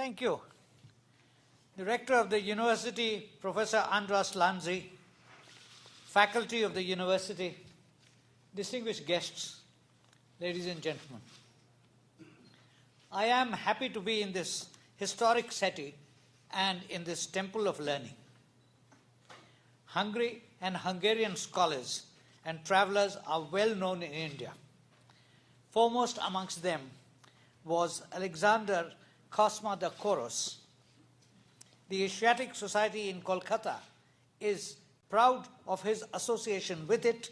Thank you. The Rector of the University, Professor Andras Lanzi, faculty of the University, distinguished guests, ladies and gentlemen. I am happy to be in this historic city and in this temple of learning. Hungary and Hungarian scholars and travelers are well known in India. Foremost amongst them was Alexander Kosma-Dakouros. The Asiatic Society in Kolkata is proud of his association with it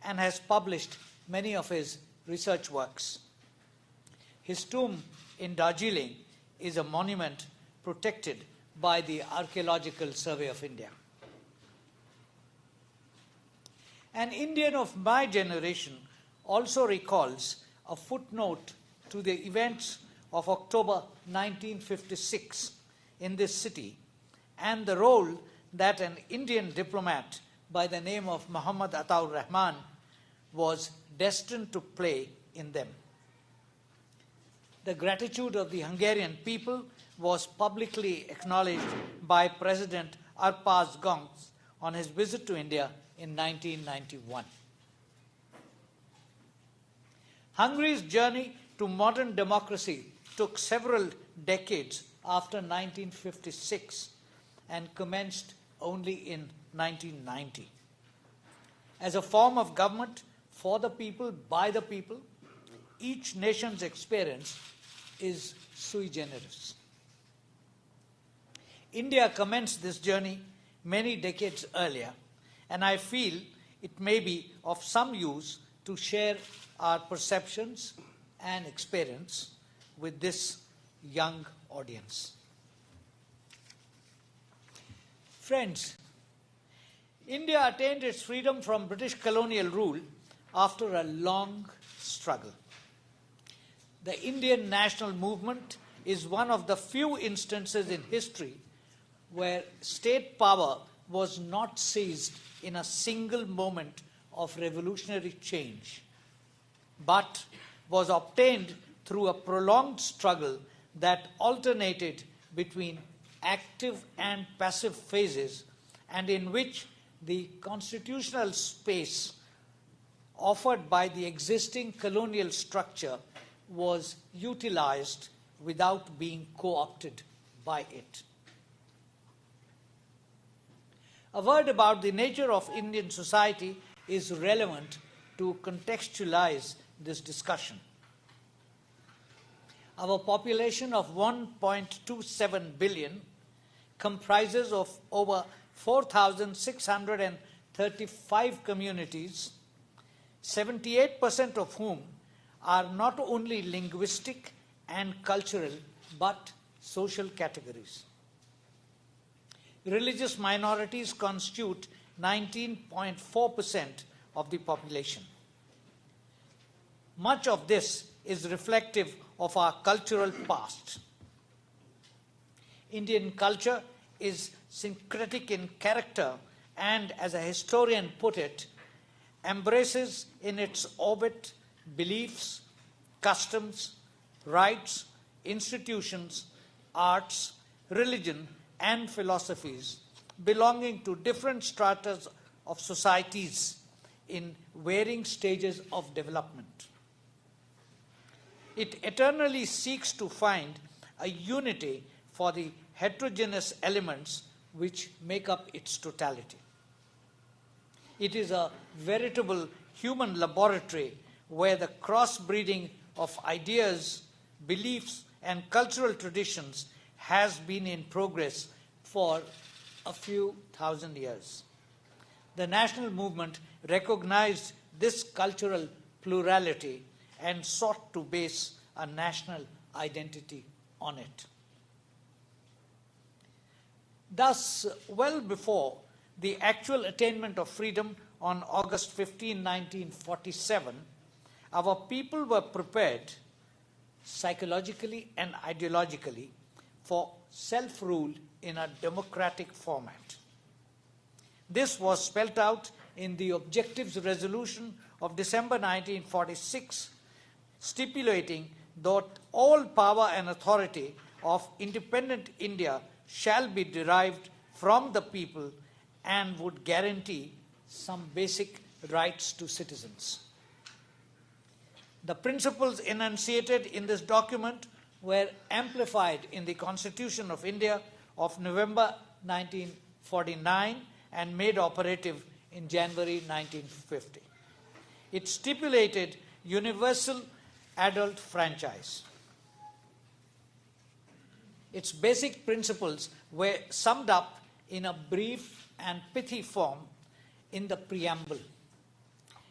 and has published many of his research works. His tomb in Darjeeling is a monument protected by the Archaeological Survey of India. An Indian of my generation also recalls a footnote to the events of October 1956 in this city and the role that an Indian diplomat by the name of Muhammad Ataur Rahman was destined to play in them. The gratitude of the Hungarian people was publicly acknowledged by President Arpaz Goncs on his visit to India in 1991. Hungary's journey to modern democracy took several decades after 1956 and commenced only in 1990. As a form of government for the people, by the people, each nation's experience is sui generis. India commenced this journey many decades earlier, and I feel it may be of some use to share our perceptions and experience with this young audience. Friends, India attained its freedom from British colonial rule after a long struggle. The Indian national movement is one of the few instances in history where state power was not seized in a single moment of revolutionary change, but was obtained through a prolonged struggle that alternated between active and passive phases, and in which the constitutional space offered by the existing colonial structure was utilized without being co-opted by it. A word about the nature of Indian society is relevant to contextualize this discussion. Our population of 1.27 billion comprises of over 4,635 communities, 78% of whom are not only linguistic and cultural but social categories. Religious minorities constitute 19.4% of the population. Much of this is reflective of our cultural past. Indian culture is syncretic in character and, as a historian put it, embraces in its orbit beliefs, customs, rites, institutions, arts, religion, and philosophies belonging to different stratas of societies in varying stages of development. It eternally seeks to find a unity for the heterogeneous elements which make up its totality. It is a veritable human laboratory where the crossbreeding of ideas, beliefs, and cultural traditions has been in progress for a few thousand years. The national movement recognized this cultural plurality and sought to base a national identity on it. Thus, well before the actual attainment of freedom on August 15, 1947, our people were prepared psychologically and ideologically for self-rule in a democratic format. This was spelt out in the Objectives Resolution of December 1946, stipulating that all power and authority of independent India shall be derived from the people and would guarantee some basic rights to citizens. The principles enunciated in this document were amplified in the Constitution of India of November 1949 and made operative in January 1950. It stipulated universal adult franchise. Its basic principles were summed up in a brief and pithy form in the preamble.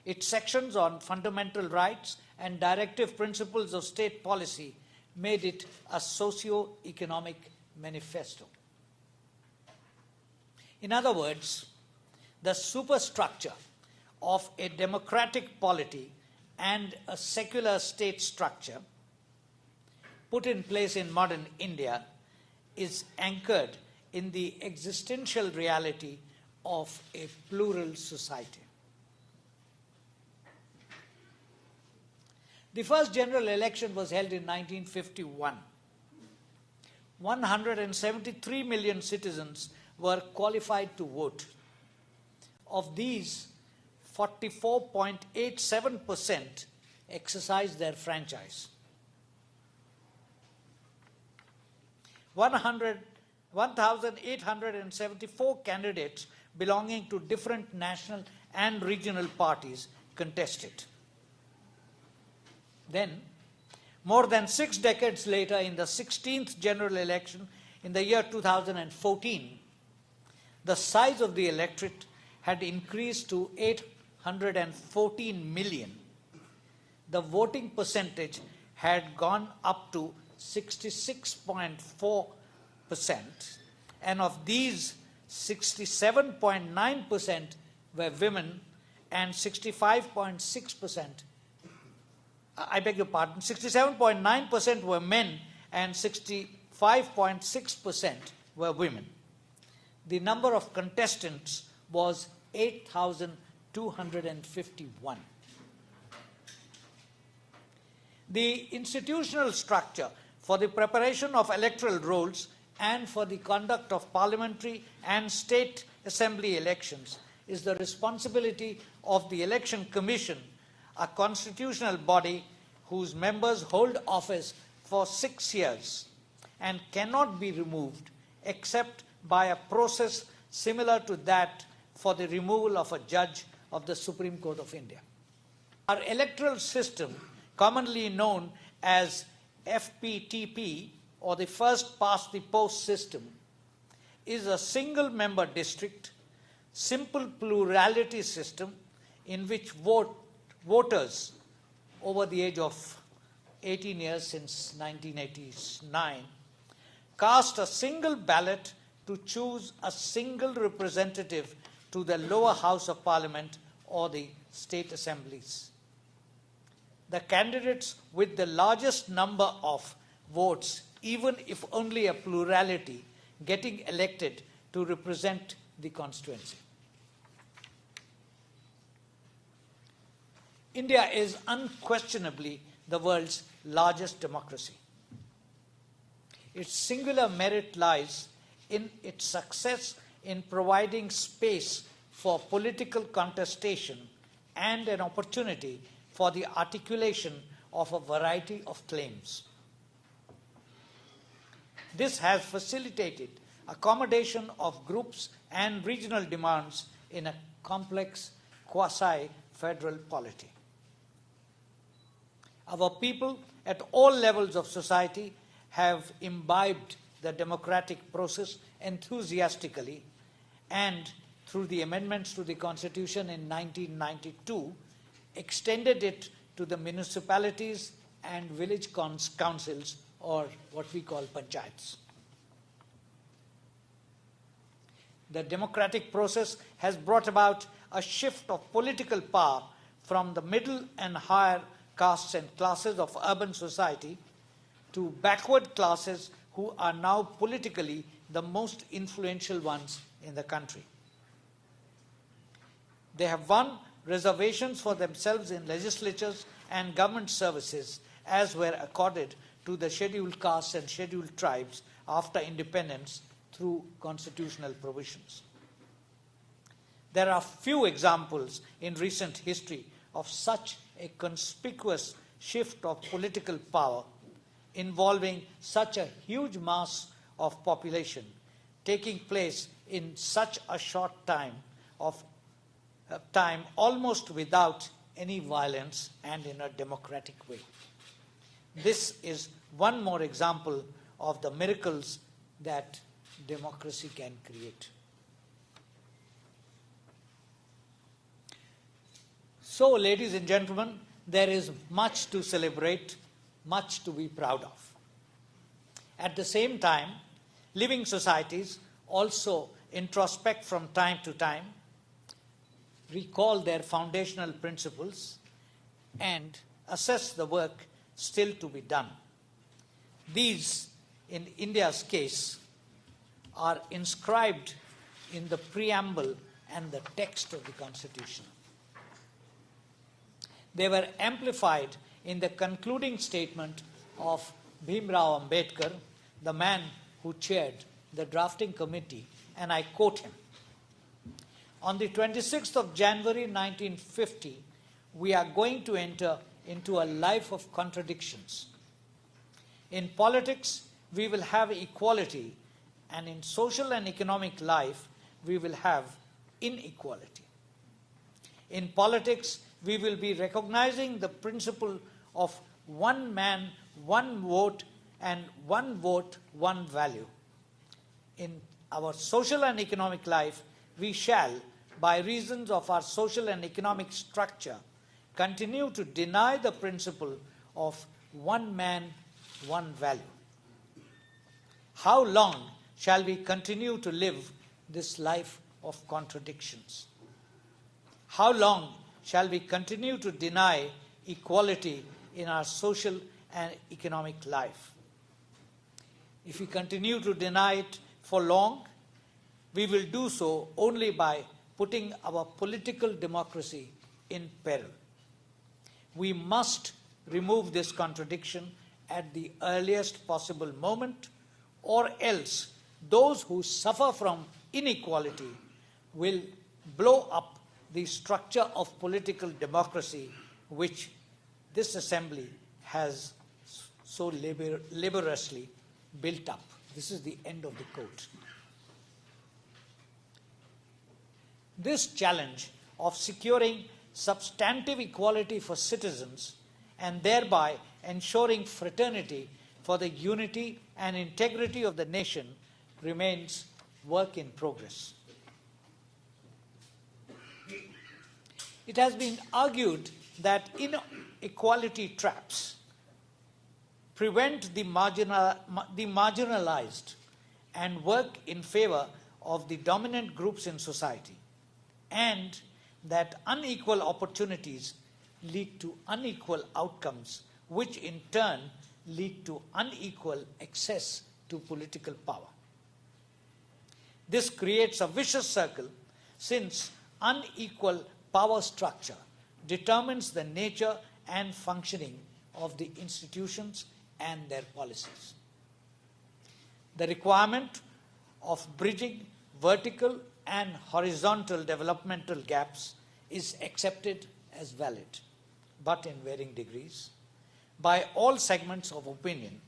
Its sections on fundamental rights and directive principles of state policy made it a socio-economic manifesto. In other words, the superstructure of a democratic polity and a secular state structure put in place in modern India is anchored in the existential reality of a plural society. The first general election was held in 1951. 173 million citizens were qualified to vote. Of these, 44.87% exercised their franchise. 1,874 candidates belonging to different national and regional parties contested. Then, more than 6 decades later, in the 16th general election in the year 2014, the size of the electorate had increased to 814 million. The voting percentage had gone up to 66.4%, and of these, 67.9% were women and 65.6%, I beg your pardon, 67.9% were men and 65.6% were women. The number of contestants was 8,251. The institutional structure for the preparation of electoral rolls and for the conduct of parliamentary and state assembly elections is the responsibility of the Election Commission, a constitutional body whose members hold office for 6 years and cannot be removed except by a process similar to that for the removal of a judge of the Supreme Court of India. Our electoral system, commonly known as FPTP, or the first past the post system, is a single member district, simple plurality system in which voters over the age of 18 years since 1989 cast a single ballot to choose a single representative to the lower house of parliament or the state assemblies. The candidates with the largest number of votes, even if only a plurality, getting elected to represent the constituency. India is unquestionably the world's largest democracy. Its singular merit lies in its success in providing space for political contestation and an opportunity for the articulation of a variety of claims. This has facilitated accommodation of groups and regional demands in a complex quasi-federal polity. Our people at all levels of society have imbibed the democratic process enthusiastically, and through the amendments to the Constitution in 1992, extended it to the municipalities and village councils, or what we call panchayats. The democratic process has brought about a shift of political power from the middle and higher castes and classes of urban society to backward classes who are now politically the most influential ones in the country. They have won reservations for themselves in legislatures and government services, as were accorded to the scheduled castes and scheduled tribes after independence through constitutional provisions. There are few examples in recent history of such a conspicuous shift of political power involving such a huge mass of population taking place in such a short time almost without any violence and in a democratic way. This is one more example of the miracles that democracy can create. So, ladies and gentlemen, there is much to celebrate, much to be proud of. At the same time, living societies also introspect from time to time, recall their foundational principles, and assess the work still to be done. These, in India's case, are inscribed in the preamble and the text of the Constitution. They were amplified in the concluding statement of Bhimrao Ambedkar, the man who chaired the drafting committee, and I quote him. On the 26th of January 1950, we are going to enter into a life of contradictions. In politics, we will have equality, and in social and economic life, we will have inequality. In politics, we will be recognizing the principle of one man, one vote, and one vote, one value. In our social and economic life, we shall, by reasons of our social and economic structure, continue to deny the principle of one man, one value. How long shall we continue to live this life of contradictions? How long shall we continue to deny equality in our social and economic life? If we continue to deny it for long, we will do so only by putting our political democracy in peril. We must remove this contradiction at the earliest possible moment, or else those who suffer from inequality will blow up the structure of political democracy which this assembly has so laboriously built up. This is the end of the quote. This challenge of securing substantive equality for citizens and thereby ensuring fraternity for the unity and integrity of the nation remains work in progress. It has been argued that inequality traps prevent the marginalized and work in favor of the dominant groups in society, and that unequal opportunities lead to unequal outcomes, which in turn lead to unequal access to political power. This creates a vicious circle, since unequal power structure determines the nature and functioning of the institutions and their policies. The requirement of bridging vertical and horizontal developmental gaps is accepted as valid, but in varying degrees, by all segments of opinion,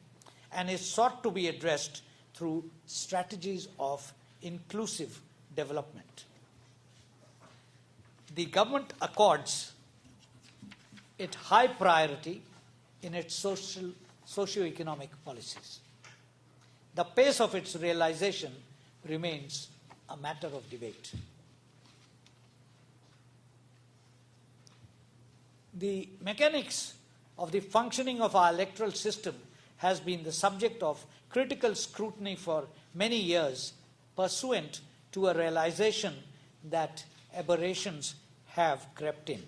and is sought to be addressed through strategies of inclusive development. The government accords it high priority in its socio-economic policies. The pace of its realization remains a matter of debate. The mechanics of the functioning of our electoral system has been the subject of critical scrutiny for many years, pursuant to a realization that aberrations have crept in.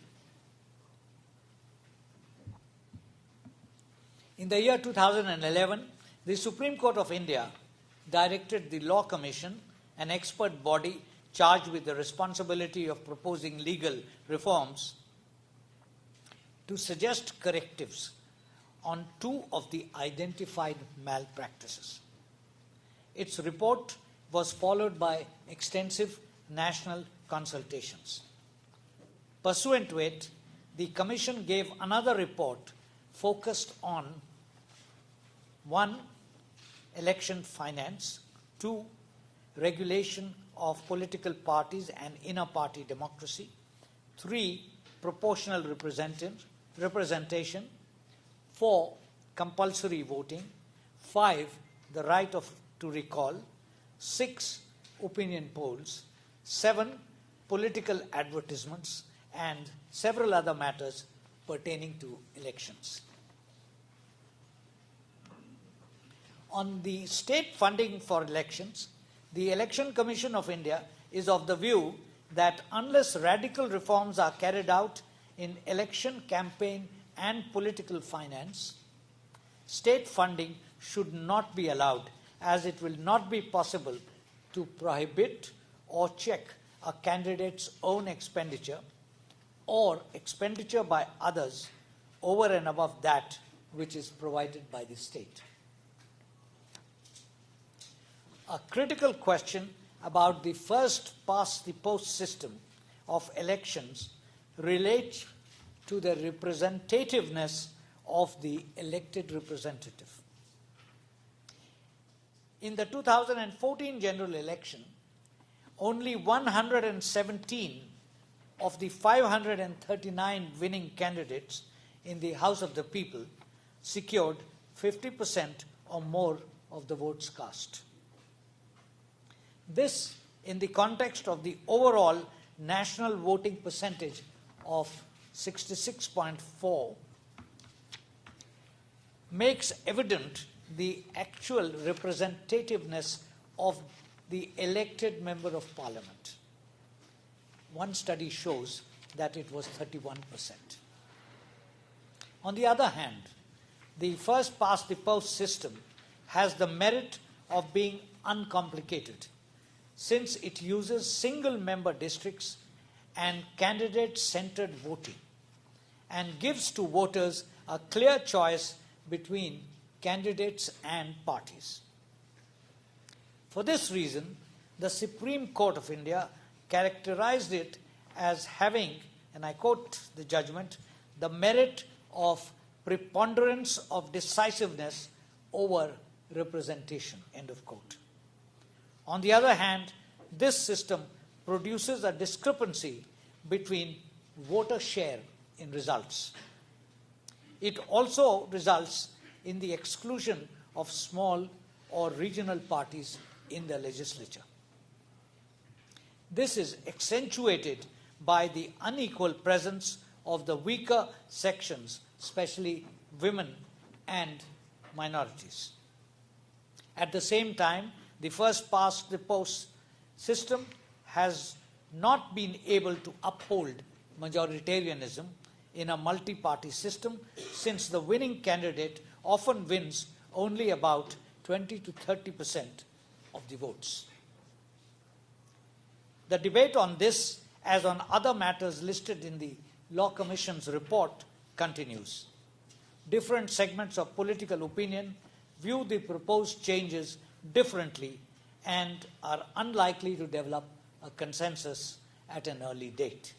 In the year 2011, the Supreme Court of India directed the Law Commission, an expert body charged with the responsibility of proposing legal reforms, to suggest correctives on 2 of the identified malpractices. Its report was followed by extensive national consultations. Pursuant to it, the Commission gave another report focused on 1. Election finance, 2. Regulation of political parties and inner-party democracy, 3. Proportional representation, 4. Compulsory voting, 5. The right to recall, 6. Opinion polls, 7. Political advertisements, and several other matters pertaining to elections. On the state funding for elections, the Election Commission of India is of the view that unless radical reforms are carried out in election campaign and political finance, state funding should not be allowed, as it will not be possible to prohibit or check a candidate's own expenditure or expenditure by others over and above that which is provided by the state. A critical question about the first-past-the-post system of elections relates to the representativeness of the elected representative. In the 2014 general election, only 117 of the 539 winning candidates in the House of the People secured 50% or more of the votes cast. This, in the context of the overall national voting percentage of 66.4, makes evident the actual representativeness of the elected member of parliament. One study shows that it was 31%. On the other hand, the first-past-the-post system has the merit of being uncomplicated, since it uses single-member districts and candidate-centered voting, and gives to voters a clear choice between candidates and parties. For this reason, the Supreme Court of India characterized it as having, and I quote the judgment, the merit of preponderance of decisiveness over representation, end of quote. On the other hand, this system produces a discrepancy between voter share in results. It also results in the exclusion of small or regional parties in the legislature. This is accentuated by the unequal presence of the weaker sections, especially women and minorities. At the same time, the first-past-the-post system has not been able to uphold majoritarianism in a multi-party system, since the winning candidate often wins only about 20 to 30% of the votes. The debate on this, as on other matters listed in the Law Commission's report, continues. Different segments of political opinion view the proposed changes differently and are unlikely to develop a consensus at an early date.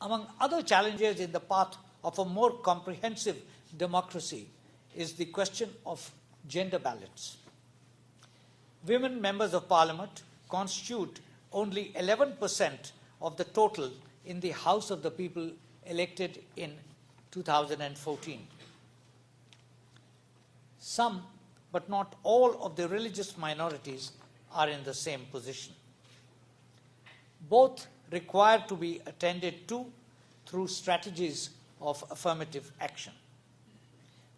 Among other challenges in the path of a more comprehensive democracy is the question of gender balance. Women members of parliament constitute only 11% of the total in the House of the People elected in 2014. Some, but not all, of the religious minorities are in the same position. Both require to be attended to through strategies of affirmative action.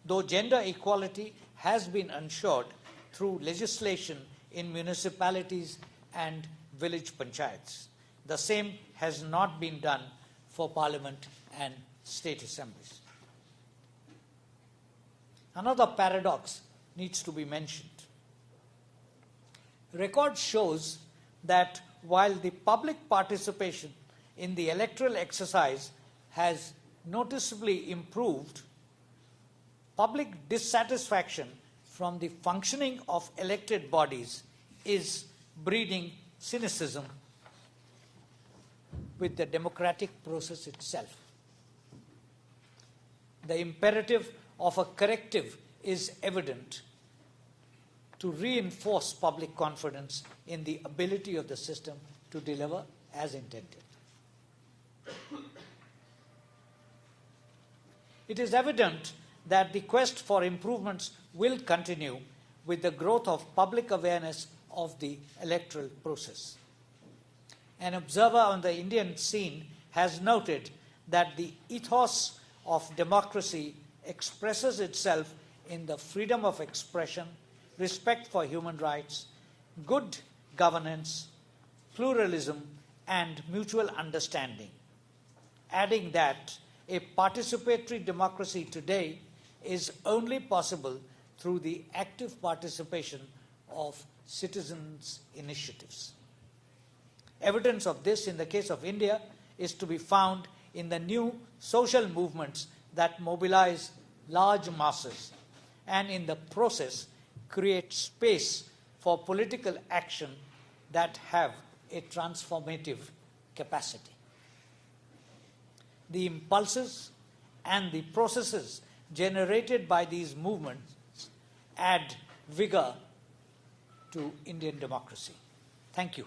Though gender equality has been ensured through legislation in municipalities and village panchayats, the same has not been done for parliament and state assemblies. Another paradox needs to be mentioned. Record shows that while the public participation in the electoral exercise has noticeably improved, public dissatisfaction from the functioning of elected bodies is breeding cynicism with the democratic process itself. The imperative of a corrective is evident to reinforce public confidence in the ability of the system to deliver as intended. It is evident that the quest for improvements will continue with the growth of public awareness of the electoral process. An observer on the Indian scene has noted that the ethos of democracy expresses itself in the freedom of expression, respect for human rights, good governance, pluralism, and mutual understanding, adding that a participatory democracy today is only possible through the active participation of citizens' initiatives. Evidence of this in the case of India is to be found in the new social movements that mobilize large masses and in the process create space for political action that have a transformative capacity. The impulses and the processes generated by these movements add vigor to Indian democracy. Thank you.